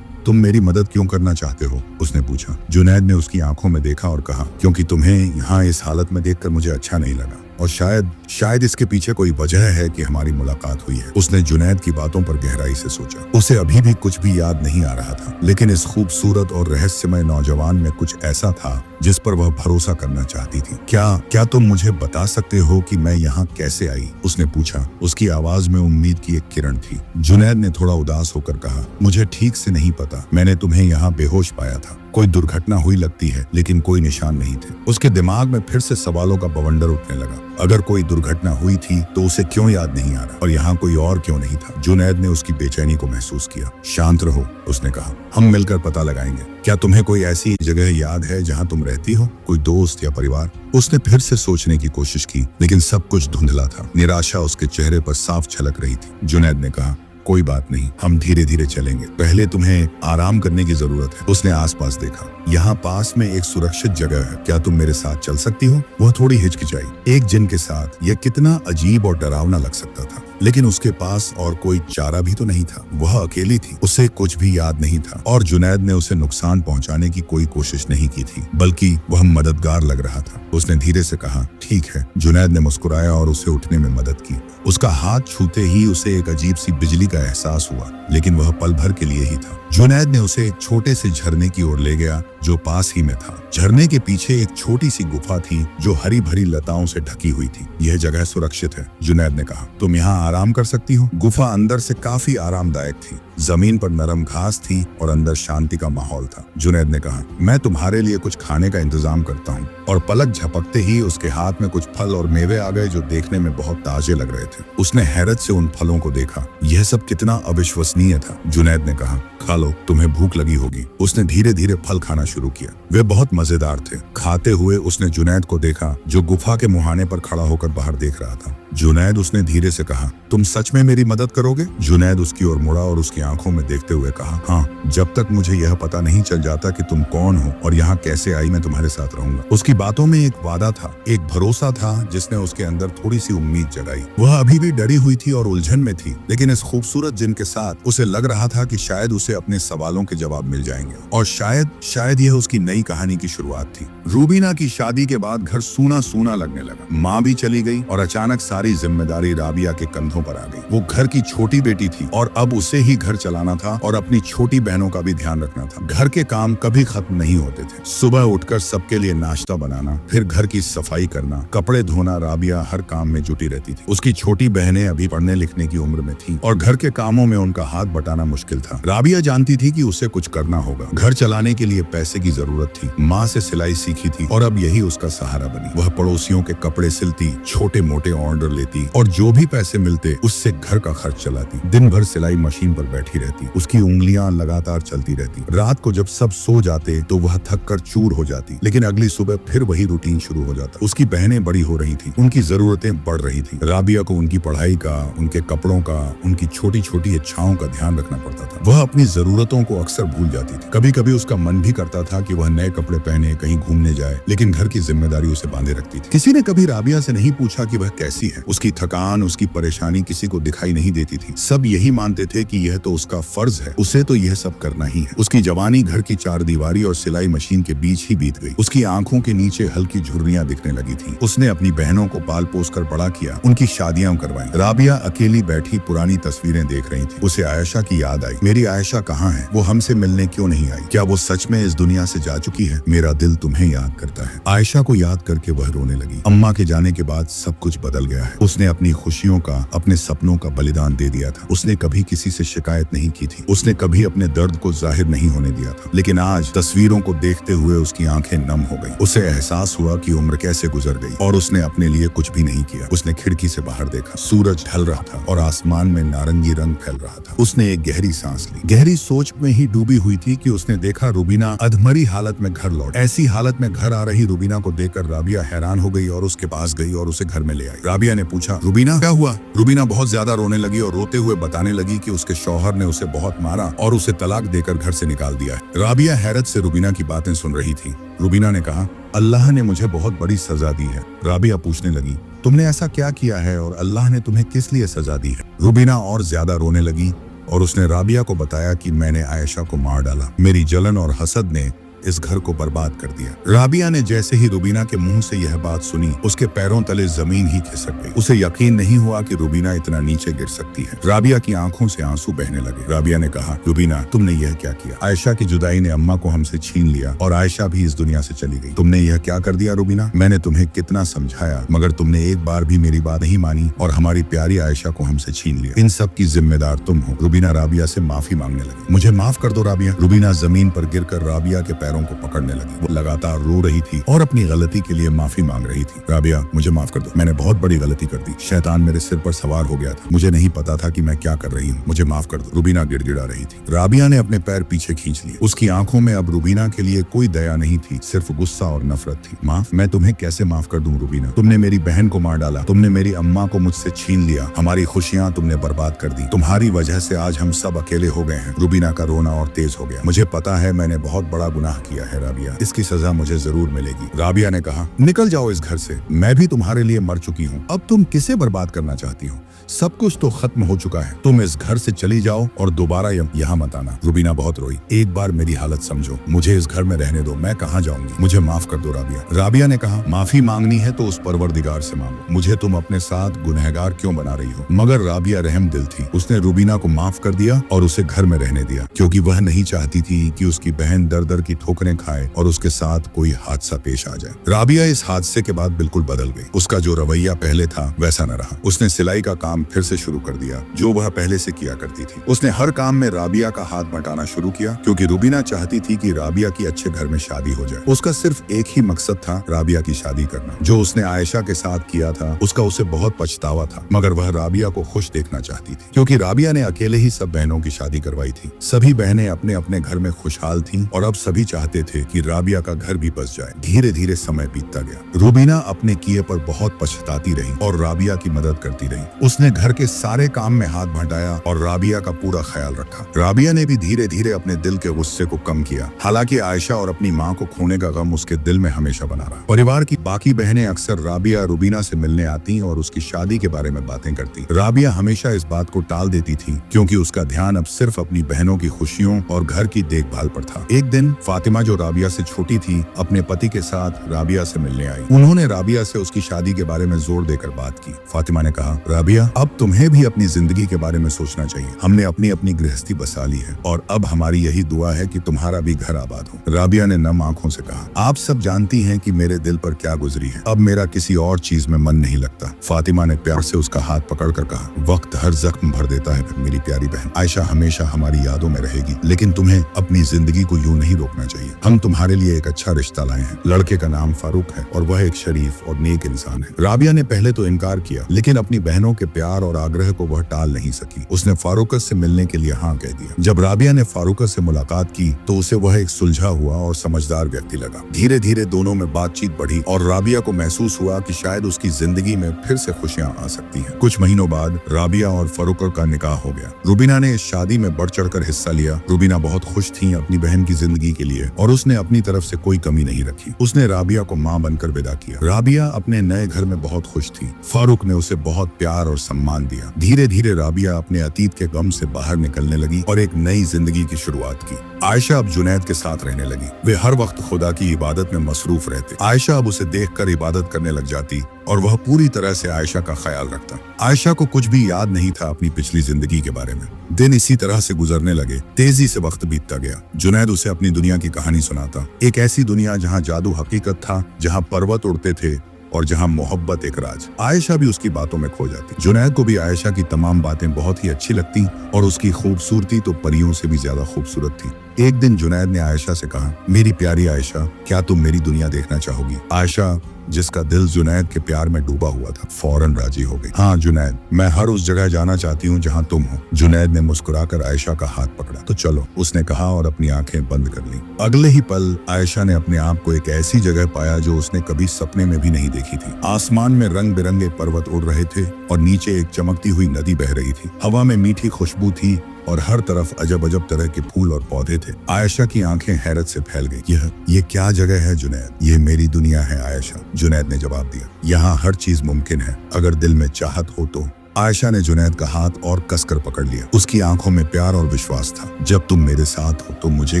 तुम मेरी मदद क्यों करना चाहते हो? उसने पूछा। जुनैद ने उसकी आंखों में देखा और कहा, क्योंकि तुम्हें यहाँ इस हालत में देखकर मुझे अच्छा नहीं लगा, और शायद इसके पीछे कोई वजह है कि हमारी मुलाकात हुई है। उसने जुनैद की बातों पर गहराई से सोचा। उसे अभी भी कुछ भी याद नहीं आ रहा था, लेकिन इस खूबसूरत और रहस्यमय नौजवान में कुछ ऐसा था जिस पर वह भरोसा करना चाहती थी। क्या तुम मुझे बता सकते हो कि मैं यहाँ कैसे आई? उसने पूछा। उसकी आवाज में उम्मीद की एक किरण थी। जुनैद ने थोड़ा उदास होकर कहा, मुझे ठीक से नहीं पता। मैंने तुम्हें यहाँ बेहोश पाया था। कोई दुर्घटना हुई लगती है, लेकिन कोई निशान नहीं थे। उसके दिमाग में फिर से सवालों का बवंडर उठने लगा। अगर कोई दुर्घटना हुई थी तो उसे क्यों याद नहीं आ रहा, और यहाँ कोई और क्यों नहीं था? जुनैद ने उसकी बेचैनी को महसूस किया। शांत रहो, उसने कहा, हम मिलकर पता लगाएंगे। क्या तुम्हें कोई ऐसी जगह याद है जहाँ तुम रहती हो? कोई दोस्त या परिवार? उसने फिर से सोचने की कोशिश की, लेकिन सब कुछ धुंधला था। निराशा उसके चेहरे पर साफ झलक रही थी। जुनैद ने कहा, कोई बात नहीं, हम धीरे धीरे चलेंगे। पहले तुम्हें आराम करने की जरूरत है। उसने आसपास देखा। यहाँ पास में एक सुरक्षित जगह है। क्या तुम मेरे साथ चल सकती हो? वह थोड़ी हिचकिचाई। एक जिन के साथ यह कितना अजीब और डरावना लग सकता था, लेकिन उसके पास और कोई चारा भी तो नहीं था। वह अकेली थी, उसे कुछ भी याद नहीं था, और जुनैद ने उसे नुकसान पहुंचाने की कोई कोशिश नहीं की थी, बल्कि वह मददगार लग रहा था। उसने धीरे से कहा, ठीक है। जुनैद ने मुस्कुराया और उसे उठने में मदद की। उसका हाथ छूते ही उसे एक अजीब सी बिजली का एहसास हुआ, लेकिन वह पल भर के लिए ही था। जुनैद ने उसे एक छोटे से झरने की ओर ले गया जो पास ही में था। झरने के पीछे एक छोटी सी गुफा थी जो हरी भरी लताओं से ढकी हुई थी। यह जगह सुरक्षित है, जुनैद ने कहा। तुम यहाँ आराम कर सकती हो। गुफा अंदर से काफी आरामदायक थी। जमीन पर नरम घास थी और अंदर शांति का माहौल था। जुनैद ने कहा, मैं तुम्हारे लिए कुछ खाने का इंतजाम करता हूँ। और पलक झपकते ही उसके हाथ में कुछ फल और मेवे आ गए जो देखने में बहुत ताजे लग रहे थे। उसने हैरत से उन फलों को देखा। यह सब कितना अविश्वसनीय था। जुनैद ने कहा, खा लो, तुम्हें भूख लगी होगी। उसने धीरे धीरे फल खाना शुरू किया। वे बहुत मजेदार थे। खाते हुए उसने जुनैद को देखा जो गुफा के मुहाने पर खड़ा होकर बाहर देख रहा था। जुनैद, उसने धीरे से कहा, तुम सच में मेरी मदद करोगे? जुनैद उसकी ओर मुड़ा और उसकी आंखों में देखते हुए कहा, हाँ, जब तक मुझे यह पता नहीं चल जाता कि तुम कौन हो और यहाँ कैसे आई, मैं तुम्हारे साथ रहूंगा। उसकी बातों में एक वादा था, एक भरोसा था जिसने उसके अंदर थोड़ी सी उम्मीद जगाई। वह अभी भी डरी हुई थी और उलझन में थी, लेकिन इस खूबसूरत जिन के साथ उसे लग रहा था कि शायद उसे अपने सवालों के जवाब मिल जाएंगे, और शायद यह उसकी नई कहानी की शुरुआत थी। रूबीना की शादी के बाद घर सूना सूना लगने लगा। माँ भी चली गई और अचानक सारी जिम्मेदारी राबिया के कंधों पर आ गई। वो घर की छोटी बेटी थी और अब उसे ही घर चलाना था और अपनी छोटी बहनों का भी ध्यान रखना था। घर के काम कभी खत्म नहीं होते थे। सुबह उठकर सबके लिए नाश्ता बनाना, फिर घर की सफाई करना, कपड़े धोना। राबिया हर काम में जुटी रहती थी। उसकी छोटी बहनें अभी पढ़ने लिखने की उम्र में थी और घर के कामों में उनका हाथ बटाना मुश्किल था। राबिया जानती थी कि उसे कुछ करना होगा। घर चलाने के लिए पैसे की जरूरत थी। माँ से सिलाई सीखी थी और अब यही उसका सहारा बनी। वह पड़ोसियों के कपड़े सिलती, छोटे मोटे ऑर्डर लेती और जो भी पैसे मिलते उससे घर का खर्च चलाती। दिन भर सिलाई मशीन पर बैठी रहती। उसकी उंगलियां लगातार चलती रहती। रात को जब सब सो जाते तो वह थक कर चूर हो जाती, लेकिन अगली सुबह फिर वही रूटीन शुरू हो जाता। उसकी बहनें बड़ी हो रही थी, उनकी जरूरतें बढ़ रही थी। राबिया को उनकी पढ़ाई का, उनके कपड़ों का, उनकी छोटी छोटी इच्छाओं का ध्यान रखना पड़ता था। वह अपनी जरूरतों को अक्सर भूल जाती थी। कभी कभी उसका मन भी करता था कि वह नए कपड़े पहने कहीं घूमने जाए, लेकिन घर की जिम्मेदारी उसे बांधे रखती थी। किसी ने कभी राबिया से नहीं पूछा कि वह कैसी है। उसकी थकान, उसकी परेशानी किसी को दिखाई नहीं देती थी। सब यही मानते थे कि यह तो उसका फर्ज है, उसे तो यह सब करना ही है। उसकी जवानी घर की चारदीवारी और सिलाई मशीन के बीच ही बीत गई। उसकी आंखों के नीचे हल्की झुर्रियां दिखने लगी थी। उसने अपनी बहनों को पाल पोस कर बड़ा किया, उनकी शादियां करवाई। राबिया अकेली बैठी पुरानी तस्वीरें देख रही थी। उसे आयशा की याद आई। मेरी आयशा कहाँ है? वो हमसे मिलने क्यों नहीं आई? क्या वो सच में इस दुनिया से जा चुकी है? मेरा दिल तुम्हें याद करता है। आयशा को याद करके वह रोने लगी। अम्मा के जाने के बाद सब कुछ बदल गया है। उसने अपनी खुशियों का, अपने सपनों का बलिदान दे दिया था। उसने कभी किसी से शिकायत नहीं की थी। उसने कभी अपने दर्द को जाहिर नहीं होने दिया था। लेकिन आज तस्वीरों को देखते हुए उसकी आंखें नम हो गई। उसे एहसास हुआ कि उम्र कैसे गुजर गई और उसने अपने लिए कुछ भी नहीं किया। उसने खिड़की से बाहर देखा। सूरज ढल रहा था और आसमान में नारंगी रंग फैल रहा था। उसने एक गहरी सांस ली। गहरी सोच में ही डूबी हुई थी कि उसने देखा रुबीना अधमरी हालत में घर लौट। ऐसी हालत में घर आ रही रुबीना को देखकर राबिया हैरान हो गई और उसके पास गई और उसे घर में ले आई। राबिया ने पूछा, रुबीना क्या हुआ? रुबीना बहुत ज्यादा रोने लगी और रोते हुए बताने लगी कि उसके शौहर ने उसे बहुत मारा और उसे तलाक देकर घर से निकाल दिया है। राबिया हैरत से रुबीना की बातें सुन रही थी। रुबीना ने कहा, अल्लाह ने मुझे बहुत बड़ी सजा दी है। राबिया पूछने लगी, तुमने ऐसा क्या किया है और अल्लाह ने तुम्हें किस लिए सजा दी है? रुबीना और ज्यादा रोने लगी और उसने राबिया को बताया कि मैंने आयशा को मार डाला। मेरी जलन और हसद ने इस घर को बर्बाद कर दिया। राबिया ने जैसे ही रुबीना के मुंह से यह बात सुनी, उसके पैरों तले जमीन ही खिसक गई। उसे यकीन नहीं हुआ कि रुबीना इतना नीचे गिर सकती है। राबिया की आंखों से आंसू बहने लगे। राबिया ने कहा, रुबीना तुमने यह क्या किया? आयशा की जुदाई ने अम्मा को हमसे छीन लिया और आयशा भी इस दुनिया से चली गई। तुमने यह क्या कर दिया रुबीना? मैंने तुम्हें कितना समझाया, मगर तुमने एक बार भी मेरी बात नहीं मानी और हमारी प्यारी आयशा को हमसे छीन लिया। इन सब की जिम्मेदार तुम हो। रुबीना राबिया से माफी मांगने लगी। मुझे माफ कर दो राबिया। रुबीना जमीन पर गिरकर राबिया के पैरों को पकड़ने लगी। वो लगातार रो रही थी और अपनी गलती के लिए माफी मांग रही थी। राबिया मुझे माफ कर दो, मैंने बहुत बड़ी गलती कर दी। शैतान मेरे सिर पर सवार हो गया था। मुझे नहीं पता था कि मैं क्या कर रही हूँ। मुझे माफ कर दो। रुबीना गिड़गिड़ा रही थी। राबिया ने अपने पैर पीछे खींच लिए। उसकी आंखों में अब रुबीना के लिए कोई दया नहीं थी, सिर्फ गुस्सा और नफरत थी। माफ? मैं तुम्हें कैसे माफ कर दूं रुबीना? तुमने मेरी बहन को मार डाला, तुमने मेरी अम्मा को मुझसे छीन लिया, हमारी खुशियाँ तुमने बर्बाद कर दी। तुम्हारी वजह से आज हम सब अकेले हो गए हैं। रुबीना का रोना और तेज हो गया। मुझे पता है मैंने बहुत बड़ा गुनाह किया है राबिया, इसकी सजा मुझे जरूर मिलेगी। राबिया ने कहा, निकल जाओ इस घर से, मैं भी तुम्हारे लिए मर चुकी हूँ। अब तुम किसे बर्बाद करना चाहती हो? सब कुछ तो खत्म हो चुका है। तुम इस घर से चली जाओ और दोबारा यहाँ मत आना। रुबीना बहुत रोई। एक बार मेरी हालत समझो, मुझे इस घर में रहने दो, मैं कहाँ जाऊंगी? मुझे माफ कर दो राबिया। राबिया ने कहा, माफी मांगनी है तो उस परवरदिगार से मांगो, मुझे तुम अपने साथ गुनहगार क्यों बना रही हो? मगर राबिया रहम दिल थी। उसने रुबीना को माफ कर दिया और उसे घर में रहने दिया, क्योंकि वह नहीं चाहती थी कि उसकी बहन दर दर की ठोकरें खाए और उसके साथ कोई हादसा पेश आ जाए। राबिया इस हादसे के बाद बिल्कुल बदल गई। उसका जो रवैया पहले था वैसा न रहा। उसने सिलाई का काम फिर से शुरू कर दिया, जो वह पहले से किया करती थी। उसने हर काम में राबिया का हाथ बटाना शुरू किया, क्योंकि रुबीना चाहती थी कि राबिया की अच्छे घर में शादी हो जाए। उसका सिर्फ एक ही मकसद था, राबिया की शादी करना। जो उसने आयशा के साथ किया था उसका उसे बहुत पछतावा था, मगर वह राबिया को खुश देखना चाहती थी, क्योंकि राबिया ने अकेले ही सब बहनों की शादी करवाई थी। सभी बहनें अपने अपने घर में खुशहाल थीं और अब सभी चाहते थे कि राबिया का घर भी बस जाए। धीरे धीरे समय बीतता गया। रुबीना अपने किए पर बहुत पछताती रही और राबिया की मदद करती रही। उसने घर के सारे काम में हाथ बटाया और राबिया का पूरा ख्याल रखा। राबिया ने भी धीरे धीरे अपने दिल के गुस्से को कम किया। हालांकि आयशा और अपनी माँ को खोने का गम उसके दिल में हमेशा बना रहा। परिवार की बाकी बहनें अक्सर राबिया रुबीना से मिलने आती और उसकी शादी के बारे में बातें करती। राबिया हमेशा इस बात को टाल देती थी, क्योंकि उसका ध्यान अब सिर्फ अपनी बहनों की खुशियों और घर की देखभाल पर था। एक दिन फातिमा, जो राबिया से छोटी थी, अपने पति के साथ राबिया से मिलने आई। उन्होंने राबिया से उसकी शादी के बारे में जोर देकर बात की। फातिमा ने कहा, राबिया अब तुम्हें भी अपनी जिंदगी के बारे में सोचना चाहिए। हमने अपनी अपनी गृहस्थी बसा ली है और अब हमारी यही दुआ है कि तुम्हारा भी घर आबाद हो। राबिया ने नम आंखों से कहा, आप सब जानती हैं कि मेरे दिल पर क्या गुजरी है। अब मेरा किसी और चीज में मन नहीं लगता। फातिमा ने प्यार से उसका हाथ पकड़कर कहा, वक्त हर जख्म भर देता है मेरी प्यारी बहन। आयशा हमेशा हमारी यादों में रहेगी, लेकिन तुम्हें अपनी जिंदगी को यूं नहीं रोकना चाहिए। चाहिए। हम तुम्हारे लिए एक अच्छा रिश्ता लाए हैं। लड़के का नाम फारूक है और वह एक शरीफ और नेक इंसान है। राबिया ने पहले तो इनकार किया, लेकिन अपनी बहनों के प्यार और आग्रह को वह टाल नहीं सकी। उसने फारूक से मिलने के लिए हाँ कह दिया। जब राबिया ने फारूक से मुलाकात की तो उसे वह एक सुलझा हुआ और समझदार व्यक्ति लगा। धीरे धीरे दोनों में बातचीत बढ़ी और राबिया को महसूस हुआ कि शायद उसकी जिंदगी में फिर से खुशियां आ सकती हैं। कुछ महीनों बाद राबिया और फारूक का निकाह हो गया। रुबीना ने इस शादी में बढ़ चढ़कर हिस्सा लिया। रुबीना बहुत खुश थी अपनी बहन की जिंदगी के लिए और उसने अपनी तरफ से कोई कमी नहीं रखी। उसने राबिया को मां बनकर विदा किया। राबिया अपने नए घर में बहुत खुश थी। फारूक ने उसे बहुत प्यार और सम्मान दिया। धीरे धीरे राबिया अपने अतीत के गम से बाहर निकलने लगी और एक नई जिंदगी की शुरुआत की। आयशा अब जुनैद के साथ रहने लगी। वे हर वक्त खुदा की इबादत में मसरूफ रहते। आयशा अब उसे देखकर इबादत करने लग जाती और वह पूरी तरह से आयशा का ख्याल रखता। आयशा को कुछ भी याद नहीं था अपनी पिछली जिंदगी के बारे में। दिन इसी तरह से गुजरने लगे। तेजी से वक्त बीतता गया। जुनैद उसे अपनी दुनिया की कहानी सुनाता। एक ऐसी दुनिया जहाँ जादू हकीकत था, जहाँ पर्वत उड़ते थे और जहाँ मोहब्बत एक राज। आयशा भी उसकी बातों में खो जाती। जुनैद को भी आयशा की तमाम बातें बहुत ही अच्छी लगती और उसकी खूबसूरती तो परियों से भी ज्यादा खूबसूरत थी। एक दिन जुनैद ने आयशा से कहा, मेरी प्यारी आयशा, क्या तुम मेरी दुनिया देखना चाहोगी? आयशा, जिसका दिल जुनैद के प्यार में डूबा हुआ था, फौरन राजी हो गई। हाँ जुनैद, मैं हर उस जगह जाना चाहती हूँ जहाँ तुम हो। जुनैद ने मुस्कुराकर आयशा का हाथ पकड़ा। तो चलो, उसने कहा और अपनी आंखें बंद कर ली। अगले ही पल आयशा ने अपने आप को एक ऐसी जगह पाया जो उसने कभी सपने में भी नहीं देखी थी। आसमान में रंग बिरंगे पर्वत उड़ रहे थे और नीचे एक चमकती हुई नदी बह रही थी। हवा में मीठी खुशबू थी और हर तरफ अजब अजब तरह के फूल और पौधे थे। आयशा की आंखें हैरत से फैल गई। ये क्या जगह है जुनैद? ये मेरी दुनिया है आयशा, जुनैद ने जवाब दिया। यहाँ हर चीज मुमकिन है अगर दिल में चाहत हो तो। आयशा ने जुनैद का हाथ और कसकर पकड़ लिया। उसकी आंखों में प्यार और विश्वास था। जब तुम मेरे साथ हो तो मुझे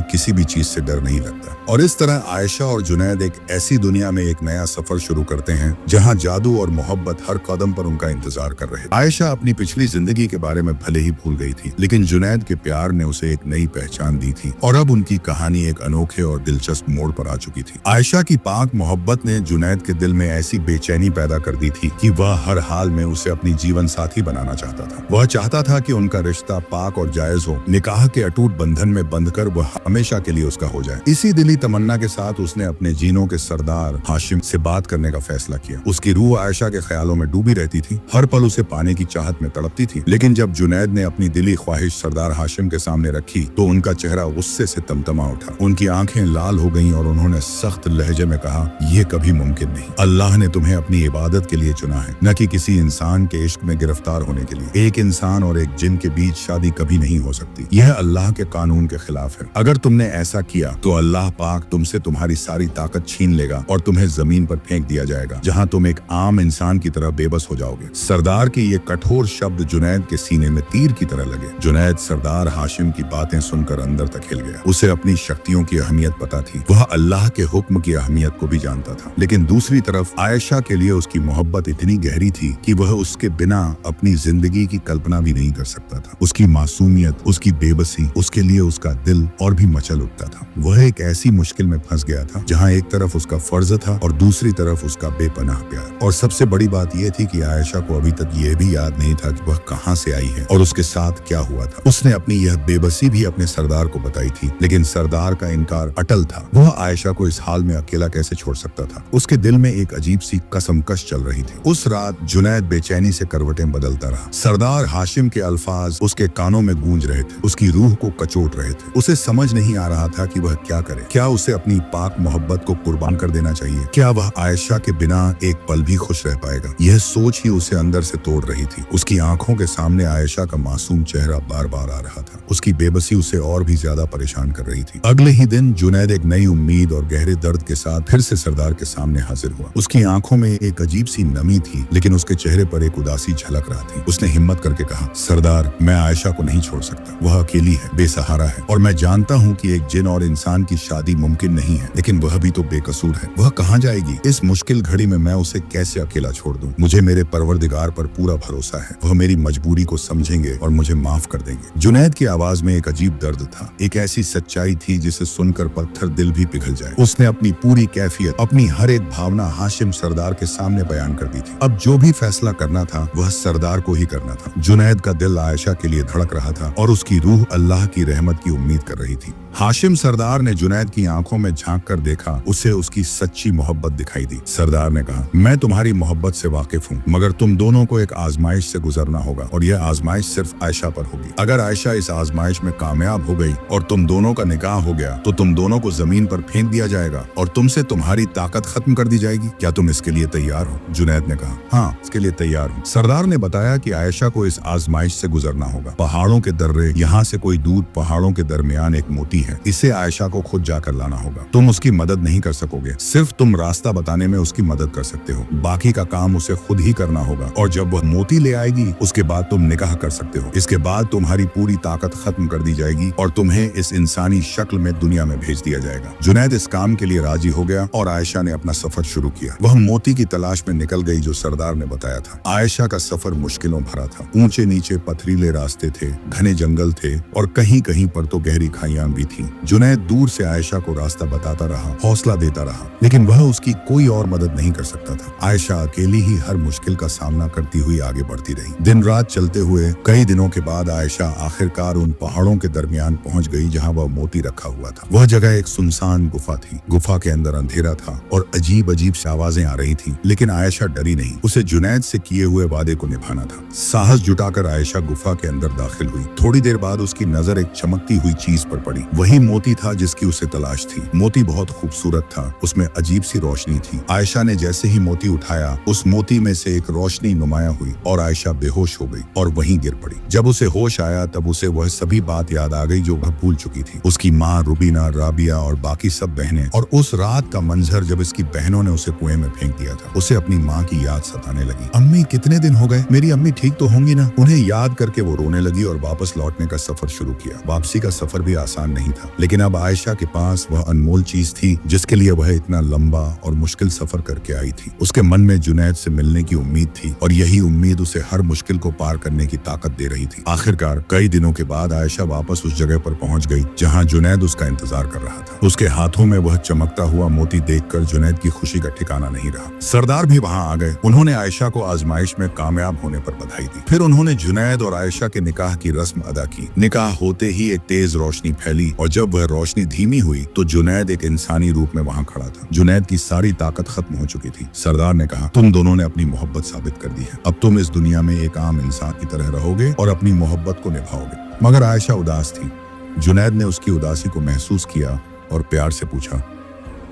किसी भी चीज से डर नहीं लगता। और इस तरह आयशा और जुनैद एक ऐसी दुनिया में एक नया सफर शुरू करते हैं जहां जादू और मोहब्बत हर कदम पर उनका इंतजार कर रहे थे। आयशा अपनी पिछली जिंदगी के बारे में भले ही भूल गई थी, लेकिन जुनैद के प्यार ने उसे एक नई पहचान दी थी और अब उनकी कहानी एक अनोखे और दिलचस्प मोड़ पर आ चुकी थी। आयशा की पाक मोहब्बत ने जुनैद के दिल में ऐसी बेचैनी पैदा कर दी थी कि वह हर हाल में उसे अपनी जीवन साथी बनाना चाहता था। वह चाहता था कि उनका रिश्ता पाक और जायज हो, निकाह के अटूट बंधन में बंधकर वह हमेशा के लिए उसका हो जाए। इसी दिली तमन्ना के साथ उसने अपने जीनों के सरदार हाशिम से बात करने का फैसला किया। उसकी रूह आयशा के ख्यालों में डूबी रहती थी, हर पल उसे पाने की चाहत में तड़पती थी। लेकिन जब जुनैद ने अपनी दिली ख्वाहिश सरदार हाशिम के सामने रखी तो उनका चेहरा गुस्से से तमतमा उठा। उनकी आंखें लाल हो गईं और उन्होंने सख्त लहजे में कहा, ये कभी मुमकिन नहीं। अल्लाह ने तुम्हें अपनी इबादत के लिए चुना है, न कि किसी इंसान के इश्क में गिरफ्तार होने के लिए। एक इंसान और एक जिन के बीच शादी कभी नहीं हो सकती। यह अल्लाह के कानून के खिलाफ है। अगर तुमने ऐसा किया तो अल्लाह पाक तुमसे तुम्हारी सारी ताकत छीन लेगा और तुम्हें जमीन पर फेंक दिया जाएगा, जहां तुम एक आम इंसान की तरह बेबस हो जाओगे। सरदार के ये कठोर शब्द जुनैद के सीने में तीर की तरह लगे। जुनैद सरदार हाशिम की बातें सुनकर अंदर तक हिल गया। उसे अपनी शक्तियों की अहमियत पता थी। वह अल्लाह के हुक्म की अहमियत को भी जानता था। लेकिन दूसरी तरफ आयशा के लिए उसकी मोहब्बत इतनी गहरी थी कि वह उसके बिना अपनी जिंदगी की कल्पना भी नहीं कर सकता था। उसकी मासूमियत, उसकी बेबसी, उसके लिए उसका दिल और भी मचल उठता था। वह एक ऐसी मुश्किल में फंस गया था जहां एक तरफ उसका फर्ज था और दूसरी तरफ उसका बेपनाह प्यार। और सबसे बड़ी बात यह थी कि आयशा को अभी तक यह भी याद नहीं था कि वह कहां से आई है और उसके साथ क्या हुआ था। उसने अपनी यह बेबसी भी अपने सरदार को बताई थी, लेकिन सरदार का इनकार अटल था। वह आयशा को इस हाल में अकेला कैसे छोड़ सकता था। उसके दिल में एक अजीब सी कसमकश चल रही थी। उस रात जुनैद बेचैनी से करवटें बदलता रहा। सरदार हाशिम के अल्फाज उसके कानों में गूंज रहे थे, उसकी रूह को कचोट रहे थे। उसे समझ नहीं आ रहा था कि वह क्या करे। क्या उसे अपनी पाक मोहब्बत को कुर्बान कर देना चाहिए? क्या वह आयशा के बिना एक पल भी खुश रह पाएगा? यह सोच ही उसे अंदर से तोड़ रही थी। उसकी आंखों के सामने आयशा का मासूम चेहरा बार बार आ रहा था। उसकी बेबसी उसे और भी ज्यादा परेशान कर रही थी। अगले ही दिन जुनैद एक नई उम्मीद और गहरे दर्द के साथ फिर से सरदार के सामने हाजिर हुआ। उसकी आंखों में एक अजीब सी नमी थी, लेकिन उसके चेहरे पर एक उदासी झलक रहा थी। उसने हिम्मत करके कहा, सरदार, मैं आयशा को नहीं छोड़ सकता। वह अकेली है, बेसहारा है और मैं जानता हूँ कि एक जिन और इंसान की शादी मुमकिन नहीं है, लेकिन वह भी तो बेकसूर है। वह कहाँ जाएगी? इस मुश्किल घड़ी में मैं उसे कैसे अकेला छोड़ दूं? मुझे मेरे परवरदिगार पर पूरा भरोसा है। वह मेरी मजबूरी को समझेंगे और मुझे माफ कर देंगे। जुनैद की आवाज में एक अजीब दर्द था, एक ऐसी सच्चाई थी जिसे सुनकर पत्थर दिल भी पिघल जाए। उसने अपनी पूरी कैफियत, अपनी हर एक भावना हाशिम सरदार के सामने बयान कर दी थी। अब जो भी फैसला करना था वह सरदार को ही करना था। जुनैद का दिल आयशा के लिए धड़क रहा था और उसकी रूह अल्लाह की रहमत की उम्मीद कर रही थी। हाशिम सरदार ने जुनैद की आंखों में झांक कर देखा। उसे उसकी सच्ची मोहब्बत दिखाई दी। सरदार ने कहा, मैं तुम्हारी मोहब्बत से वाकिफ हूँ, मगर तुम दोनों को एक आजमाइश से गुजरना होगा और यह आजमाइश सिर्फ आयशा पर होगी। अगर आयशा इस आजमाइश में कामयाब हो गई और तुम दोनों का निकाह हो गया तो तुम दोनों को जमीन पर फेंक दिया जाएगा और तुमसे तुम्हारी ताकत खत्म कर दी जाएगी। क्या तुम इसके लिए तैयार हो? जुनैद ने कहा, हाँ, इसके लिए तैयार हूँ। सरदार ने बताया कि आयशा को इस आजमाइश से गुजरना होगा। पहाड़ों के दर्रे, यहाँ से कोई दूर पहाड़ों के दरमियान एक मोती है, इसे आयशा को खुद जाकर लाना होगा। तुम उसकी मदद नहीं कर सकोगे, सिर्फ तुम रास्ता बताने में उसकी मदद कर सकते हो, बाकी का काम उसे खुद ही करना होगा। और जब वह मोती ले आएगी उसके बाद तुम निकाह कर सकते हो। इसके बाद तुम्हारी पूरी ताकत खत्म कर दी जाएगी और तुम्हें इस इंसानी शक्ल में दुनिया में भेज दिया जाएगा। जुनैद इस काम के लिए राजी हो गया और आयशा ने अपना सफर शुरू किया। वह मोती की तलाश में निकल गई जो सरदार ने बताया था। आयशा का सफर मुश्किलों भरा था। ऊंचे नीचे पथरीले रास्ते थे, घने जंगल थे और कहीं कहीं पर तो गहरी खाइयां भी थी। जुनैद दूर से आयशा को रास्ता बताता रहा, हौसला देता रहा, लेकिन वह उसकी कोई और मदद नहीं कर सकता था। आयशा अकेली ही हर मुश्किल का सामना करती हुई आगे बढ़ती रही। दिन रात चलते हुए कई दिनों के बाद आयशा आखिरकार उन पहाड़ों के दरमियान पहुंच गई जहां वह मोती रखा हुआ था। वह जगह एक सुनसान गुफा थी। गुफा के अंदर अंधेरा था और अजीब अजीब सी आवाजें आ रही थी, लेकिन आयशा डरी नहीं। उसे जुनैद से किए हुए वादे को निभाना था। साहस जुटाकर आयशा गुफा के अंदर दाखिल हुई। थोड़ी देर बाद उसकी नजर एक चमकती हुई चीज पर पड़ी। वही मोती था जिसकी उसे तलाश थी। मोती बहुत खूबसूरत था, उसमें अजीब सी रोशनी थी। आयशा ने जैसे ही मोती उठाया, उस मोती में से एक रोशनी नुमाया हुई और आयशा बेहोश हो गई और वहीं गिर पड़ी। जब उसे होश आया तब उसे वह सभी बात याद आ गई जो वह भूल चुकी थी। उसकी माँ, रुबीना, राबिया और बाकी सब बहनें, और उस रात का मंजर जब इसकी बहनों ने उसे कुएं में फेंक दिया था। उसे अपनी माँ की याद सताने लगी। अम्मी, कितने दिन हो गए, मेरी अम्मी ठीक तो होंगी ना? उन्हें याद करके वो रोने लगी और वापस लौटने का सफर शुरू किया। वापसी का सफर भी आसान नहीं था, लेकिन अब आयशा के पास वह अनमोल चीज थी जिसके लिए वह इतना लंबा और मुश्किल सफर करके आई थी। उसके मन में जुनैद से मिलने की उम्मीद थी और यही उम्मीद उसे हर मुश्किल को पार करने की ताकत दे रही थी। आखिरकार कई दिनों के बाद आयशा वापस उस जगह पर पहुंच गई जहां जुनैद उसका इंतजार कर रहा था। उसके हाथों में वह चमकता हुआ मोती देखकर जुनैद की खुशी का ठिकाना नहीं रहा। सरदार भी वहां आ गए। उन्होंने आयशा को आजमाइश में कामयाब होने पर बधाई दी। फिर उन्होंने जुनैद और आयशा के निकाह की रस्म अदा की। निकाह होते ही एक तेज रोशनी फैली और जब वह रोशनी धीमी हुई तो जुनैद एक इंसानी रूप में वहां खड़ा था। जुनैद की सारी ताकत खत्म हो चुकी थी। सरदार ने कहा, तुम दोनों ने अपनी मोहब्बत साबित कर दी है। अब तुम इस दुनिया में एक आम इंसान की तरह रहोगे और अपनी मोहब्बत को निभाओगे। मगर आयशा उदास थी। जुनैद ने उसकी उदासी को महसूस किया और प्यार से पूछा,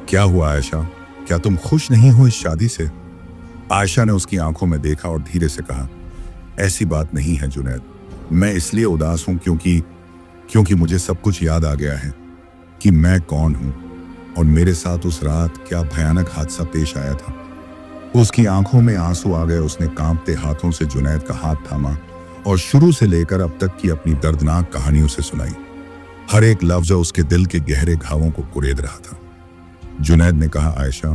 क्या हुआ आयशा, क्या तुम खुश नहीं हो इस शादी से? आयशा ने उसकी आंखों में देखा और धीरे से कहा, ऐसी बात नहीं है जुनैद, मैं इसलिए उदास हूं क्योंकि मुझे सब कुछ याद आ गया है कि मैं कौन हूं और मेरे साथ उस रात क्या भयानक हादसा पेश आया था। उसकी आंखों में आंसू आ गए। उसने कांपते हाथों से जुनैद का हाथ थामा और शुरू से लेकर अब तक की अपनी दर्दनाक कहानी उसे सुनाई। हर एक लफ्ज उसके दिल के गहरे घावों को कुरेद रहा था। जुनैद ने कहा, आयशा,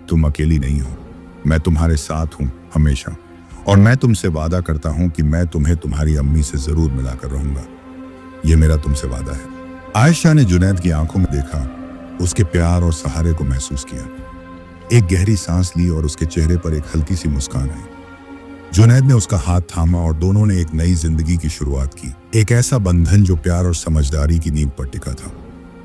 तुम अकेली नहीं हो, मैं तुम्हारे साथ हूं हमेशा, और मैं तुमसे वादा करता हूं कि मैं तुम्हें तुम्हारी अम्मी से जरूर मिलाकर रहूंगा। ये मेरा तुमसे वादा है। आयशा ने जुनैद की आंखों में देखा, उसके प्यार और सहारे को महसूस किया। एक गहरी सांस ली और उसके चेहरे पर एक हल्की सी मुस्कान आई। जुनैद ने उसका हाथ थामा और दोनों ने एक नई जिंदगी की शुरुआत की। एक ऐसा बंधन जो प्यार और समझदारी की नींव पर टिका था।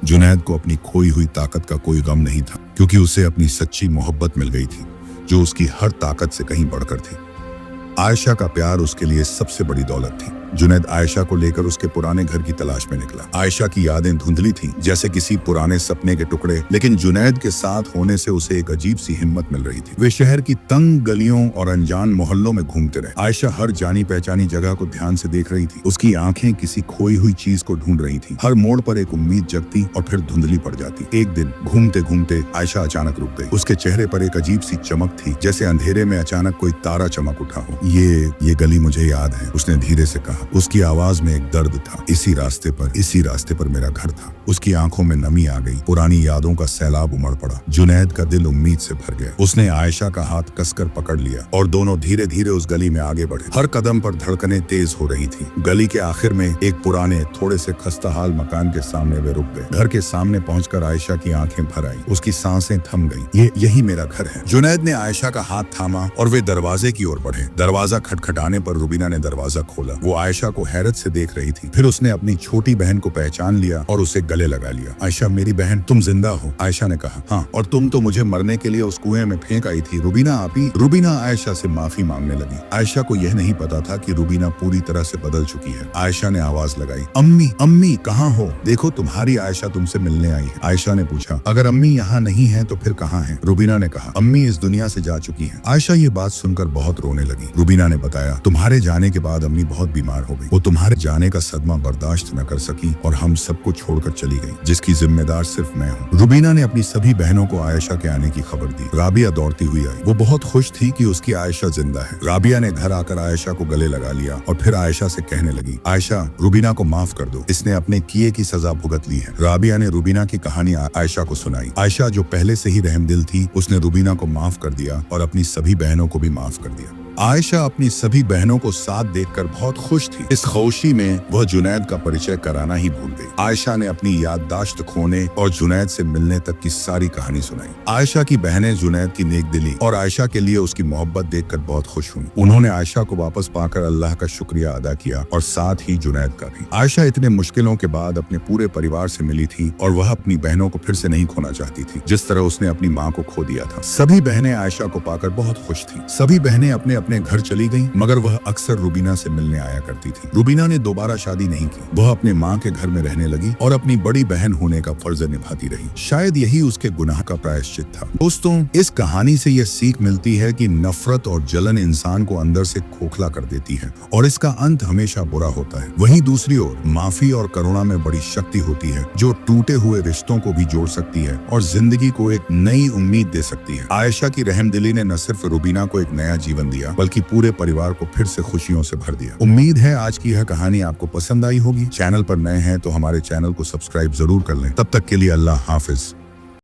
जुनैद को अपनी खोई हुई ताकत का कोई गम नहीं था, क्योंकि उसे अपनी सच्ची मोहब्बत मिल गई थी जो उसकी हर ताकत से कहीं बढ़कर थी। आयशा का प्यार उसके लिए सबसे बड़ी दौलत थी। जुनैद आयशा को लेकर उसके पुराने घर की तलाश में निकला। आयशा की यादें धुंधली थीं, जैसे किसी पुराने सपने के टुकड़े, लेकिन जुनैद के साथ होने से उसे एक अजीब सी हिम्मत मिल रही थी। वे शहर की तंग गलियों और अनजान मोहल्लों में घूमते रहे। आयशा हर जानी पहचानी जगह को ध्यान से देख रही थी। उसकी आंखें किसी खोई हुई चीज को ढूंढ रही थी। हर मोड़ पर एक उम्मीद जगती और फिर धुंधली पड़ जाती। एक दिन घूमते घूमते आयशा अचानक रुक गई। उसके चेहरे पर एक अजीब सी चमक थी, जैसे अंधेरे में अचानक कोई तारा चमक उठा हो। ये गली मुझे याद है, उसने धीरे से कहा। उसकी आवाज में एक दर्द था। इसी रास्ते पर मेरा घर था। उसकी आंखों में नमी आ गई। पुरानी यादों का सैलाब उमड़ पड़ा। जुनैद का दिल उम्मीद से भर गया। उसने आयशा का हाथ कसकर पकड़ लिया और दोनों धीरे धीरे उस गली में आगे बढ़े। हर कदम पर धड़कनें तेज हो रही थी। गली के आखिर में एक पुराने थोड़े से खस्ता हाल मकान के सामने वे रुक गए। घर के सामने पहुंचकर आयशा की आंखें भर आई। उसकी सांसें थम गईं। यही मेरा घर है। जुनैद ने आयशा का हाथ थामा और वे दरवाजे की ओर बढ़े। दरवाजा खटखटाने पर रुबीना ने दरवाजा खोला। वो आयशा को हैरत से देख रही थी। फिर उसने अपनी छोटी बहन को पहचान लिया और उसे गले लगा लिया। आयशा, मेरी बहन, तुम जिंदा हो? आयशा ने कहा, हाँ, और तुम तो मुझे मरने के लिए उस कुएं में फेंक आई थी। रुबीना आपी। रुबीना आयशा से माफी मांगने लगी। आयशा को यह नहीं पता था कि रुबीना पूरी तरह से बदल चुकी है। आयशा ने आवाज लगाई, अम्मी, अम्मी कहाँ हो? देखो तुम्हारी आयशा तुमसे मिलने आई है। आयशा ने पूछा, अगर अम्मी यहाँ नहीं है तो फिर कहाँ है? रुबीना ने कहा, अम्मी इस दुनिया से जा चुकी है। आयशा ये बात सुनकर बहुत रोने लगी। रुबीना ने बताया, तुम्हारे जाने के बाद अम्मी बहुत बीमार हो गई। वो तुम्हारे जाने का सदमा बर्दाश्त न कर सकी और हम सबको छोड़कर चली गई, जिसकी जिम्मेदार सिर्फ मैं हूँ। रुबीना ने अपनी सभी बहनों को आयशा के आने की खबर दी। राबिया दौड़ती हुई आई। वो बहुत खुश थी कि उसकी आयशा जिंदा है। राबिया ने घर आकर आयशा को गले लगा लिया और फिर आयशा से कहने लगी, आयशा, रुबीना को माफ कर दो, इसने अपने किए की सजा भुगत ली है। राबिया ने रुबीना की कहानी आयशा को सुनाई। आयशा, जो पहले से ही रहमदिल थी, उसने रुबीना को माफ कर दिया और अपनी सभी बहनों को भी माफ कर दिया। आयशा अपनी सभी बहनों को साथ देखकर बहुत खुश थी। इस खुशी में वह जुनैद का परिचय कराना ही भूल गई। आयशा ने अपनी याददाश्त खोने और जुनैद से मिलने तक की सारी कहानी सुनाई। आयशा की बहनें जुनैद की नेक दिली और आयशा के लिए उसकी मोहब्बत देखकर बहुत खुश हुई। उन्होंने आयशा को वापस पाकर अल्लाह का शुक्रिया अदा किया और साथ ही जुनैद का भी। आयशा इतने मुश्किलों के बाद अपने पूरे परिवार से मिली थी और वह अपनी बहनों को फिर से नहीं खोना चाहती थी, जिस तरह उसने अपनी माँ को खो दिया था। सभी बहनें आयशा को पाकर बहुत खुश थी। सभी बहनें अपने अपने घर चली गईं, मगर वह अक्सर रुबीना से मिलने आया करती थी। रुबीना ने दोबारा शादी नहीं की। वह अपने माँ के घर में रहने लगी और अपनी बड़ी बहन होने का फर्ज निभाती रही। शायद यही उसके गुनाह का प्रायश्चित था। दोस्तों, इस कहानी से यह सीख मिलती है कि नफरत और जलन इंसान को अंदर से खोखला कर देती है और इसका अंत हमेशा बुरा होता है। वहीं दूसरी ओर माफी और करुणा में बड़ी शक्ति होती है, जो टूटे हुए रिश्तों को भी जोड़ सकती है और जिंदगी को एक नई उम्मीद दे सकती है। आयशा की रहमदिली ने न सिर्फ रुबीना को एक नया जीवन दिया, बल्कि पूरे परिवार को फिर से खुशियों से भर दिया। उम्मीद है आज की यह कहानी आपको पसंद आई होगी। चैनल पर नए हैं तो हमारे चैनल को सब्सक्राइब जरूर कर लें। तब तक के लिए अल्लाह हाफिज।